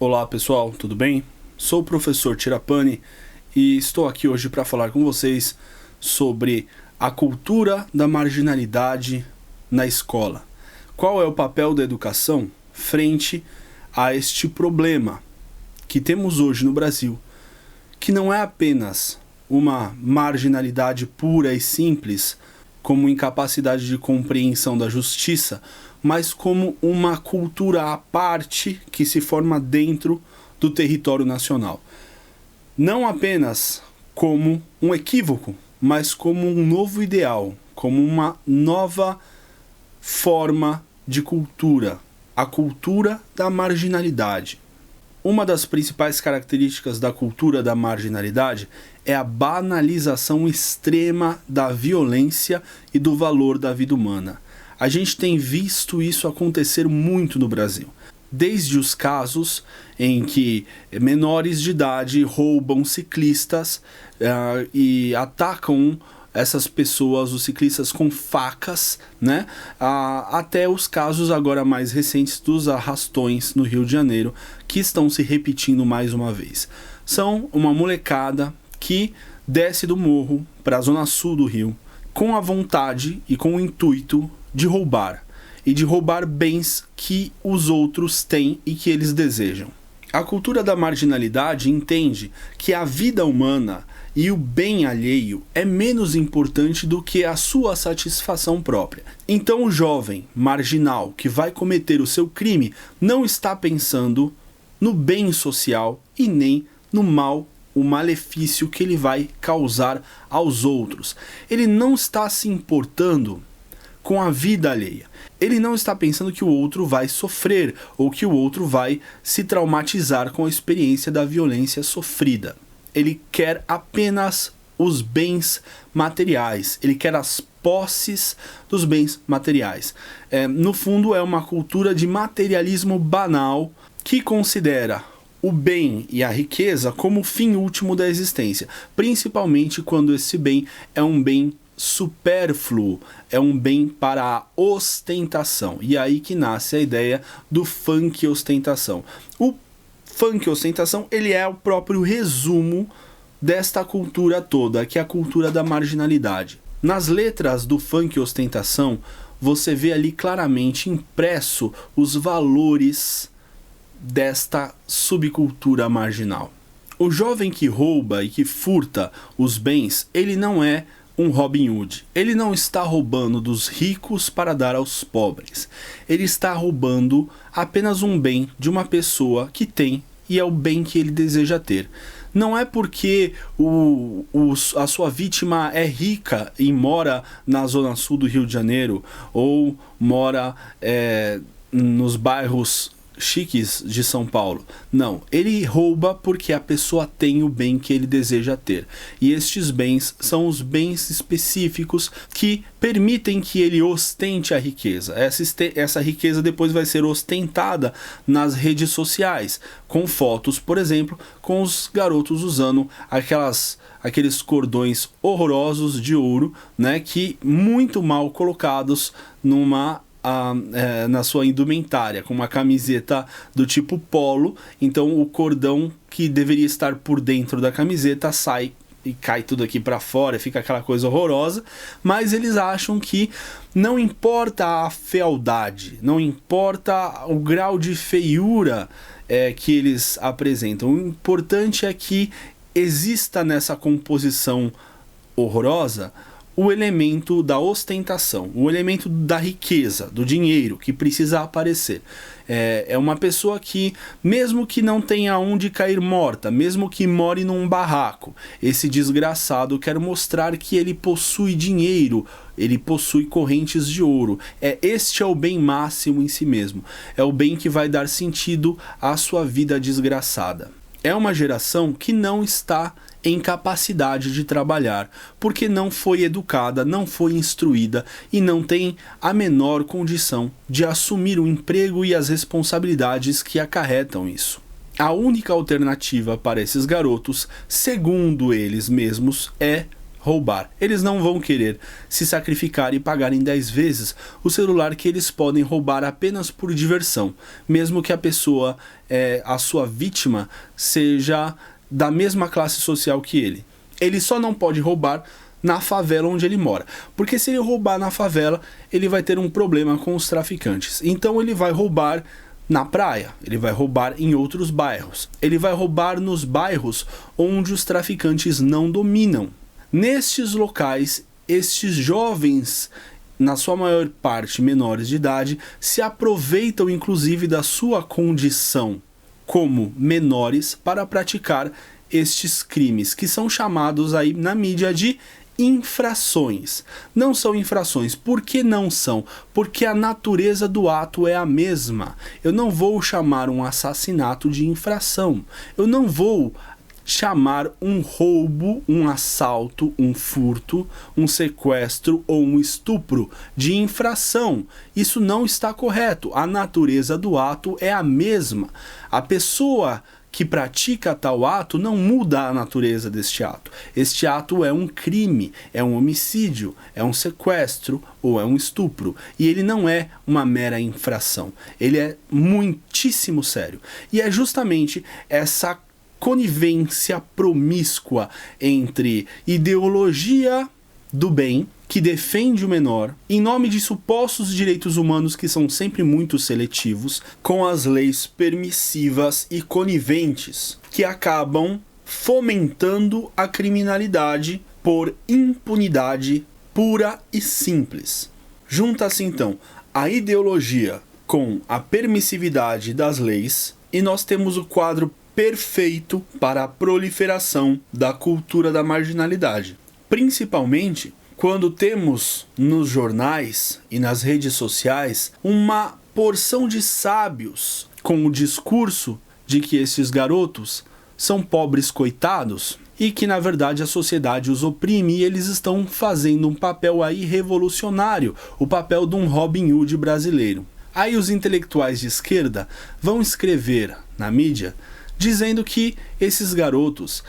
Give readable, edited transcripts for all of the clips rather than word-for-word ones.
Olá pessoal, tudo bem? Sou o professor Tirapani e estou aqui hoje para falar com vocês sobre a cultura da marginalidade na escola. Qual é o papel da educação frente a este problema que temos hoje no Brasil, que não é apenas uma marginalidade pura e simples, como incapacidade de compreensão da justiça, mas como uma cultura à parte que se forma dentro do território nacional. Não apenas como um equívoco, mas como um novo ideal, como uma nova forma de cultura, a cultura da marginalidade. Uma das principais características da cultura da marginalidade é a banalização extrema da violência e do valor da vida humana. A gente tem visto isso acontecer muito no Brasil. Desde os casos em que menores de idade roubam ciclistas e atacam essas pessoas, os ciclistas, com facas, né? Até os casos agora mais recentes dos arrastões no Rio de Janeiro, que estão se repetindo mais uma vez. São uma molecada que desce do morro para a zona sul do Rio com a vontade e com o intuito de roubar, e de roubar bens que os outros têm e que eles desejam. A cultura da marginalidade entende que a vida humana e o bem alheio é menos importante do que a sua satisfação própria. Então o jovem marginal que vai cometer o seu crime não está pensando no bem social e nem no mal, o malefício que ele vai causar aos outros. Ele não está se importando com a vida alheia. Ele não está pensando que o outro vai sofrer ou que o outro vai se traumatizar com a experiência da violência sofrida. Ele quer apenas os bens materiais, ele quer as posses dos bens materiais. No fundo, é uma cultura de materialismo banal que considera o bem e a riqueza como o fim último da existência, principalmente quando esse bem é um bem supérfluo, é um bem para a ostentação. E aí que nasce a ideia do funk ostentação. O funk ostentação, ele é o próprio resumo desta cultura toda, que é a cultura da marginalidade. Nas letras do funk ostentação, você vê ali claramente impresso os valores desta subcultura marginal. O jovem que rouba e que furta os bens, ele não é um Robin Hood. Ele não está roubando dos ricos para dar aos pobres. Ele está roubando apenas um bem de uma pessoa que tem e é o bem que ele deseja ter. Não é porque a sua vítima é rica e mora na zona sul do Rio de Janeiro ou mora nos bairros chiques de São Paulo. Não, ele rouba porque a pessoa tem o bem que ele deseja ter. E estes bens são os bens específicos que permitem que ele ostente a riqueza. Essa riqueza depois vai ser ostentada nas redes sociais, com fotos, por exemplo, com os garotos usando aqueles cordões horrorosos de ouro, né, que muito mal colocados na sua indumentária, com uma camiseta do tipo polo. Então o cordão que deveria estar por dentro da camiseta sai e cai tudo aqui para fora, fica aquela coisa horrorosa. Mas eles acham que não importa a fealdade, não importa o grau de feiura que eles apresentam, o importante é que exista nessa composição horrorosa o elemento da ostentação, o elemento da riqueza, do dinheiro que precisa aparecer. É uma pessoa que, mesmo que não tenha onde cair morta, mesmo que more num barraco, esse desgraçado quer mostrar que ele possui dinheiro, ele possui correntes de ouro. Este é o bem máximo em si mesmo, é o bem que vai dar sentido à sua vida desgraçada. É uma geração que não está em capacidade de trabalhar, porque não foi educada, não foi instruída e não tem a menor condição de assumir o emprego e as responsabilidades que acarretam isso. A única alternativa para esses garotos, segundo eles mesmos, é roubar. Eles não vão querer se sacrificar e pagar em 10 vezes o celular que eles podem roubar apenas por diversão, mesmo que a pessoa, a sua vítima, seja da mesma classe social que ele. Ele só não pode roubar na favela onde ele mora, porque se ele roubar na favela, ele vai ter um problema com os traficantes. Então ele vai roubar na praia, ele vai roubar em outros bairros, ele vai roubar nos bairros onde os traficantes não dominam. Nestes locais, estes jovens, na sua maior parte menores de idade, se aproveitam inclusive da sua condição como menores para praticar estes crimes, que são chamados aí na mídia de infrações. Não são infrações. Por que não são? Porque a natureza do ato é a mesma. Eu não vou chamar um assassinato de infração. Eu não vou chamar um roubo, um assalto, um furto, um sequestro ou um estupro de infração. Isso não está correto. A natureza do ato é a mesma. A pessoa que pratica tal ato não muda a natureza deste ato. Este ato é um crime, é um homicídio, é um sequestro ou é um estupro. E ele não é uma mera infração. Ele é muitíssimo sério. E é justamente essa conivência promíscua entre ideologia do bem, que defende o menor, em nome de supostos direitos humanos que são sempre muito seletivos, com as leis permissivas e coniventes, que acabam fomentando a criminalidade por impunidade pura e simples. Junta-se então a ideologia com a permissividade das leis e nós temos o quadro perfeito para a proliferação da cultura da marginalidade. Principalmente quando temos nos jornais e nas redes sociais uma porção de sábios com o discurso de que esses garotos são pobres coitados e que na verdade a sociedade os oprime e eles estão fazendo um papel aí revolucionário, o papel de um Robin Hood brasileiro. Aí os intelectuais de esquerda vão escrever na mídia dizendo que esses garotos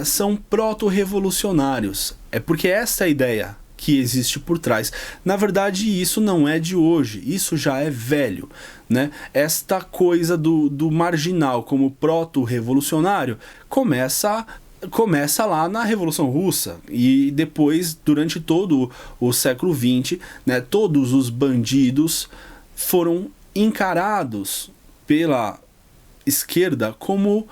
são proto-revolucionários. É porque essa é a ideia que existe por trás. Na verdade, isso não é de hoje, isso já é velho, né? Esta coisa do marginal como proto-revolucionário começa lá na Revolução Russa e depois, durante todo o século XX, né, todos os bandidos foram encarados pela esquerda como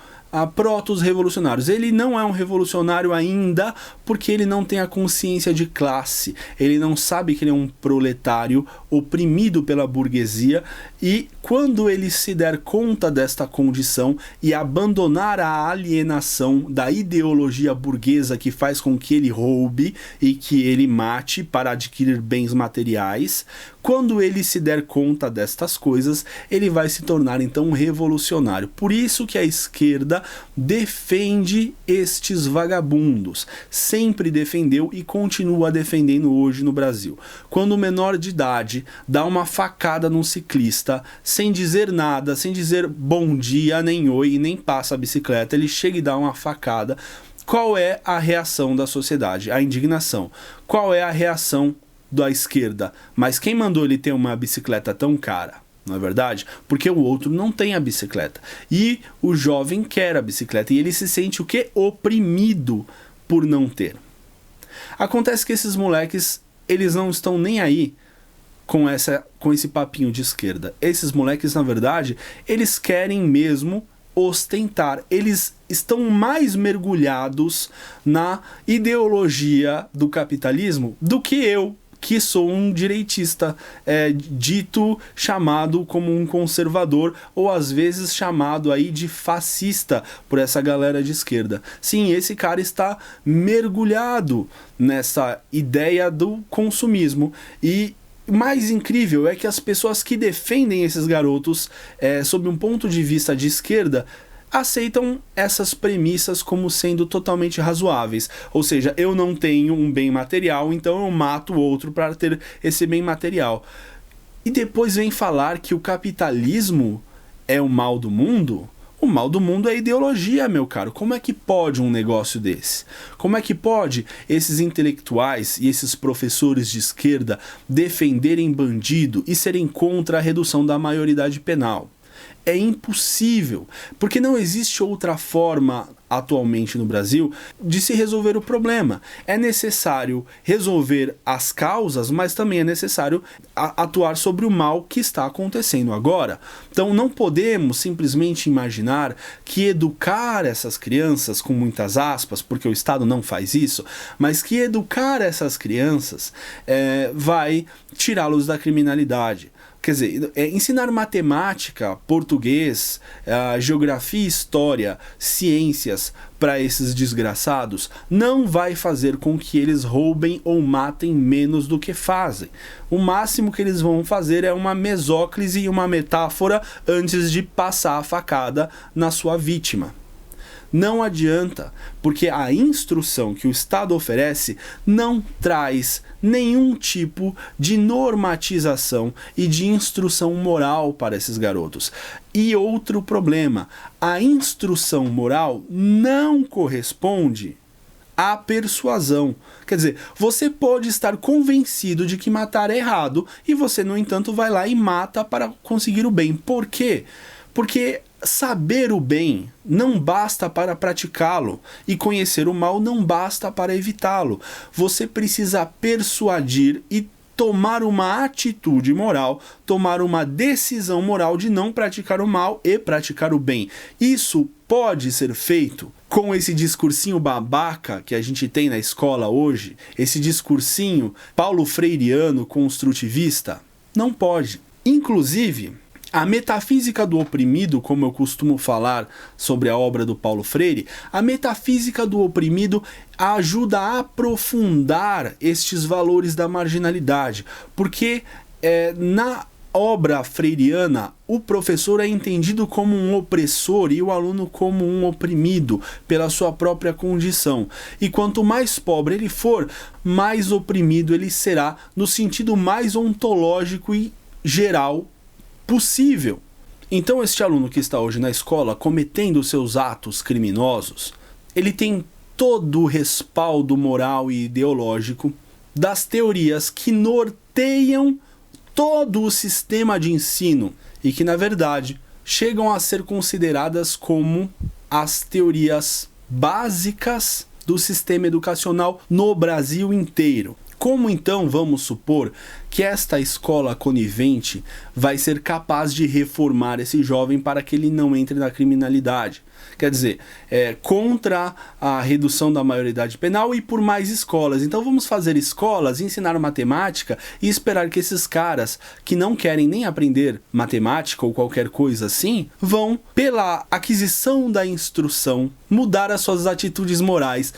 protos revolucionários. Ele não é um revolucionário ainda porque ele não tem a consciência de classe, ele não sabe que ele é um proletário oprimido pela burguesia e quando ele se der conta desta condição e abandonar a alienação da ideologia burguesa que faz com que ele roube e que ele mate para adquirir bens materiais, quando ele se der conta destas coisas, ele vai se tornar então um revolucionário. Por isso que a esquerda defende estes vagabundos, sempre defendeu e continua defendendo hoje no Brasil. Quando o menor de idade dá uma facada num ciclista, sem dizer nada, sem dizer bom dia, nem oi, nem passa a bicicleta, ele chega e dá uma facada, qual é a reação da sociedade? A indignação. Qual é a reação da esquerda? Mas quem mandou ele ter uma bicicleta tão cara? Não é verdade? Porque o outro não tem a bicicleta. E o jovem quer a bicicleta. E ele se sente o quê? Oprimido por não ter. Acontece que esses moleques, eles não estão nem aí com esse papinho de esquerda. Esses moleques, na verdade, eles querem mesmo ostentar. Eles estão mais mergulhados na ideologia do capitalismo do que eu, que sou um direitista, dito, chamado como um conservador, ou às vezes chamado aí de fascista por essa galera de esquerda. Sim, esse cara está mergulhado nessa ideia do consumismo. E mais incrível é que as pessoas que defendem esses garotos, sob um ponto de vista de esquerda, aceitam essas premissas como sendo totalmente razoáveis. Ou seja, eu não tenho um bem material, então eu mato o outro para ter esse bem material. E depois vem falar que o capitalismo é o mal do mundo? O mal do mundo é ideologia, meu caro. Como é que pode um negócio desse? Como é que pode esses intelectuais e esses professores de esquerda defenderem bandido e serem contra a redução da maioridade penal? É impossível, porque não existe outra forma atualmente no Brasil de se resolver o problema. É necessário resolver as causas, mas também é necessário atuar sobre o mal que está acontecendo agora. Então não podemos simplesmente imaginar que educar essas crianças, com muitas aspas, porque o Estado não faz isso, mas que educar essas crianças vai tirá-los da criminalidade. Quer dizer, ensinar matemática, português, geografia e história, ciências para esses desgraçados não vai fazer com que eles roubem ou matem menos do que fazem. O máximo que eles vão fazer é uma mesóclise e uma metáfora antes de passar a facada na sua vítima. Não adianta, porque a instrução que o Estado oferece não traz nenhum tipo de normatização e de instrução moral para esses garotos. E outro problema, a instrução moral não corresponde à persuasão. Quer dizer, você pode estar convencido de que matar é errado e você, no entanto, vai lá e mata para conseguir o bem. Por quê? Porque saber o bem não basta para praticá-lo e conhecer o mal não basta para evitá-lo. Você precisa persuadir e tomar uma atitude moral, tomar uma decisão moral de não praticar o mal e praticar o bem. Isso pode ser feito com esse discursinho babaca que a gente tem na escola hoje, esse discursinho paulo freireano construtivista? Não pode. Inclusive, a metafísica do oprimido, como eu costumo falar sobre a obra do Paulo Freire, a metafísica do oprimido ajuda a aprofundar estes valores da marginalidade, porque na obra freiriana o professor é entendido como um opressor e o aluno como um oprimido pela sua própria condição. E quanto mais pobre ele for, mais oprimido ele será no sentido mais ontológico e geral possível. Então este aluno que está hoje na escola cometendo seus atos criminosos, ele tem todo o respaldo moral e ideológico das teorias que norteiam todo o sistema de ensino e que, na verdade, chegam a ser consideradas como as teorias básicas do sistema educacional no Brasil inteiro. Como então vamos supor que esta escola conivente vai ser capaz de reformar esse jovem para que ele não entre na criminalidade? Quer dizer, contra a redução da maioridade penal e por mais escolas. Então vamos fazer escolas, ensinar matemática e esperar que esses caras que não querem nem aprender matemática ou qualquer coisa assim, vão, pela aquisição da instrução, mudar as suas atitudes morais.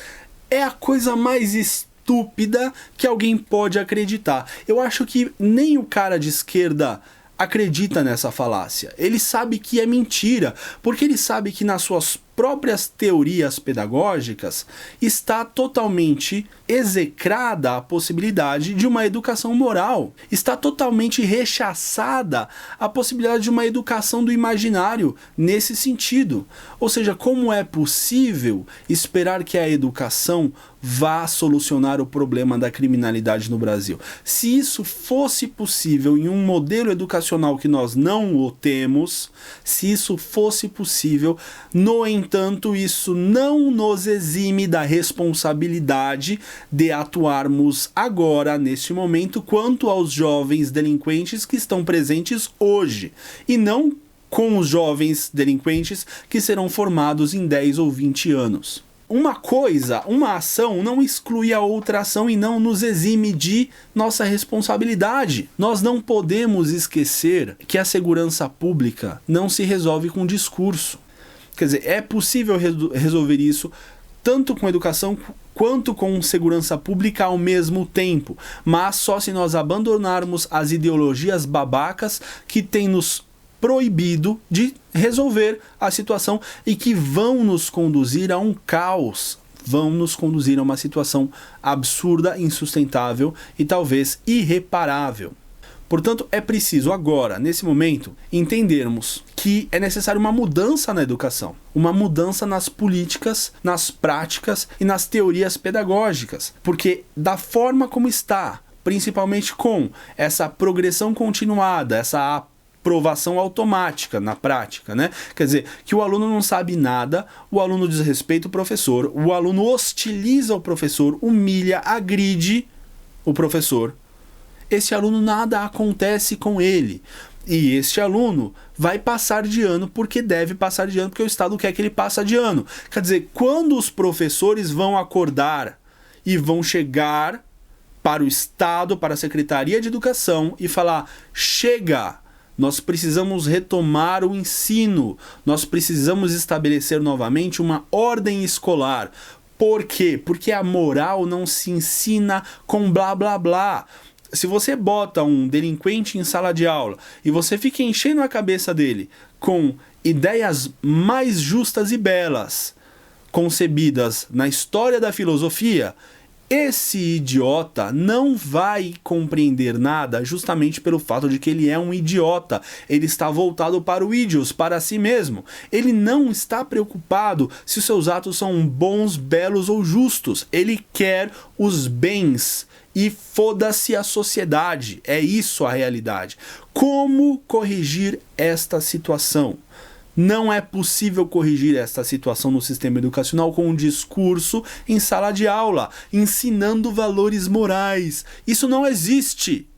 É a coisa mais estúpida que alguém pode acreditar. Eu acho que nem o cara de esquerda acredita nessa falácia. Ele sabe que é mentira, porque ele sabe que nas suas próprias teorias pedagógicas está totalmente execrada a possibilidade de uma educação moral. Está totalmente rechaçada a possibilidade de uma educação do imaginário nesse sentido. Ou seja, como é possível esperar que a educação vá solucionar o problema da criminalidade no Brasil? Se isso fosse possível em um modelo educacional que nós não o temos, se isso fosse possível, no entanto, isso não nos exime da responsabilidade de atuarmos agora, neste momento, quanto aos jovens delinquentes que estão presentes hoje, e não com os jovens delinquentes que serão formados em 10 ou 20 anos. Uma ação não exclui a outra ação e não nos exime de nossa responsabilidade. Nós não podemos esquecer que a segurança pública não se resolve com discurso. Quer dizer, é possível resolver isso tanto com educação quanto com segurança pública ao mesmo tempo, mas só se nós abandonarmos as ideologias babacas que têm nos proibido de resolver a situação e que vão nos conduzir a um caos, vão nos conduzir a uma situação absurda, insustentável e talvez irreparável. Portanto, é preciso agora, nesse momento, entendermos que é necessário uma mudança na educação, uma mudança nas políticas, nas práticas e nas teorias pedagógicas, porque da forma como está, principalmente com essa progressão continuada, essa aprovação automática na prática, né? Quer dizer, que o aluno não sabe nada, o aluno desrespeita o professor, o aluno hostiliza o professor, humilha, agride o professor. Esse aluno, nada acontece com ele. E este aluno vai passar de ano porque deve passar de ano, porque o Estado quer que ele passe de ano. Quer dizer, quando os professores vão acordar e vão chegar para o Estado, para a Secretaria de Educação e falar: chega, nós precisamos retomar o ensino, nós precisamos estabelecer novamente uma ordem escolar. Por quê? Porque a moral não se ensina com blá blá blá. Se você bota um delinquente em sala de aula e você fica enchendo a cabeça dele com ideias mais justas e belas concebidas na história da filosofia, esse idiota não vai compreender nada justamente pelo fato de que ele é um idiota. Ele está voltado para o ídios, para si mesmo. Ele não está preocupado se os seus atos são bons, belos ou justos. Ele quer os bens. E foda-se a sociedade. É isso a realidade. Como corrigir esta situação? Não é possível corrigir esta situação no sistema educacional com um discurso em sala de aula, ensinando valores morais. Isso não existe.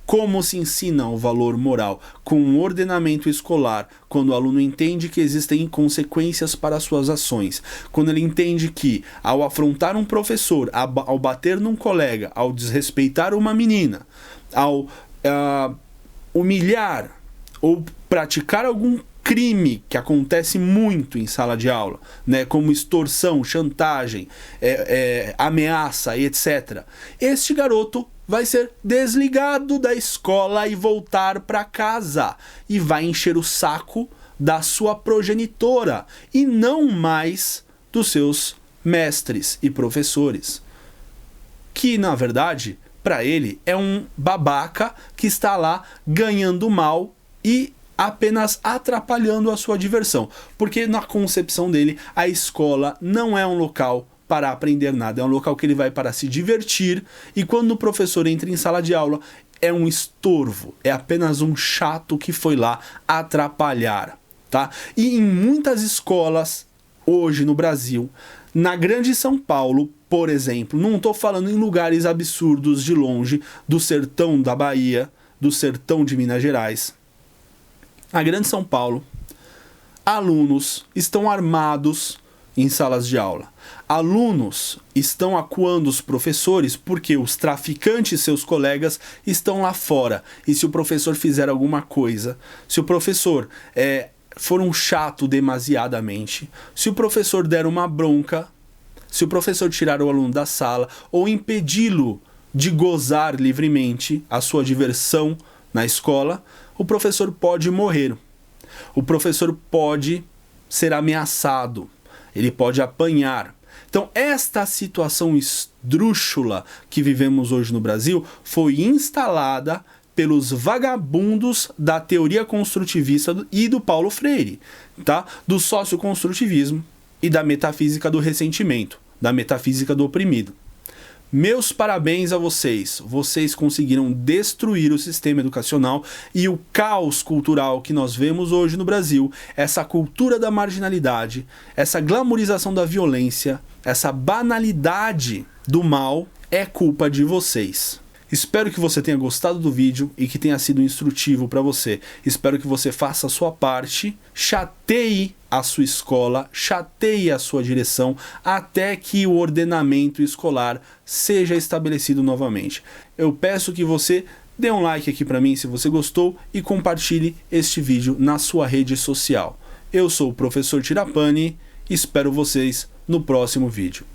Como se ensina o valor moral? Com um ordenamento escolar, quando o aluno entende que existem consequências para suas ações, quando ele entende que, ao afrontar um professor, ao bater num colega, ao desrespeitar uma menina, ao humilhar ou praticar algum crime que acontece muito em sala de aula, né, como extorsão, chantagem, ameaça e etc. Este garoto vai ser desligado da escola e voltar para casa e vai encher o saco da sua progenitora e não mais dos seus mestres e professores, que na verdade para ele é um babaca que está lá ganhando mal e apenas atrapalhando a sua diversão, porque na concepção dele a escola não é um local para aprender nada, é um local que ele vai para se divertir, e quando o professor entra em sala de aula é um estorvo, é apenas um chato que foi lá atrapalhar, tá? E em muitas escolas hoje no Brasil, na grande São Paulo, por exemplo, não estou falando em lugares absurdos de longe, do sertão da Bahia, do sertão de Minas Gerais, na grande São Paulo, alunos estão armados em salas de aula. Alunos estão acuando os professores porque os traficantes, seus colegas, estão lá fora. E se o professor fizer alguma coisa, se o professor for um chato demasiadamente, se o professor der uma bronca, se o professor tirar o aluno da sala ou impedi-lo de gozar livremente a sua diversão na escola, o professor pode morrer. O professor pode ser ameaçado. Ele pode apanhar. Então, esta situação esdrúxula que vivemos hoje no Brasil foi instalada pelos vagabundos da teoria construtivista e do Paulo Freire, tá? Do socioconstrutivismo e da metafísica do ressentimento, da metafísica do oprimido. Meus parabéns a vocês. Vocês conseguiram destruir o sistema educacional e o caos cultural que nós vemos hoje no Brasil, essa cultura da marginalidade, essa glamorização da violência, essa banalidade do mal, é culpa de vocês. Espero que você tenha gostado do vídeo e que tenha sido instrutivo para você. Espero que você faça a sua parte, chateie a sua escola, chateie a sua direção, até que o ordenamento escolar seja estabelecido novamente. Eu peço que você dê um like aqui para mim se você gostou e compartilhe este vídeo na sua rede social. Eu sou o professor Tirapani e espero vocês no próximo vídeo.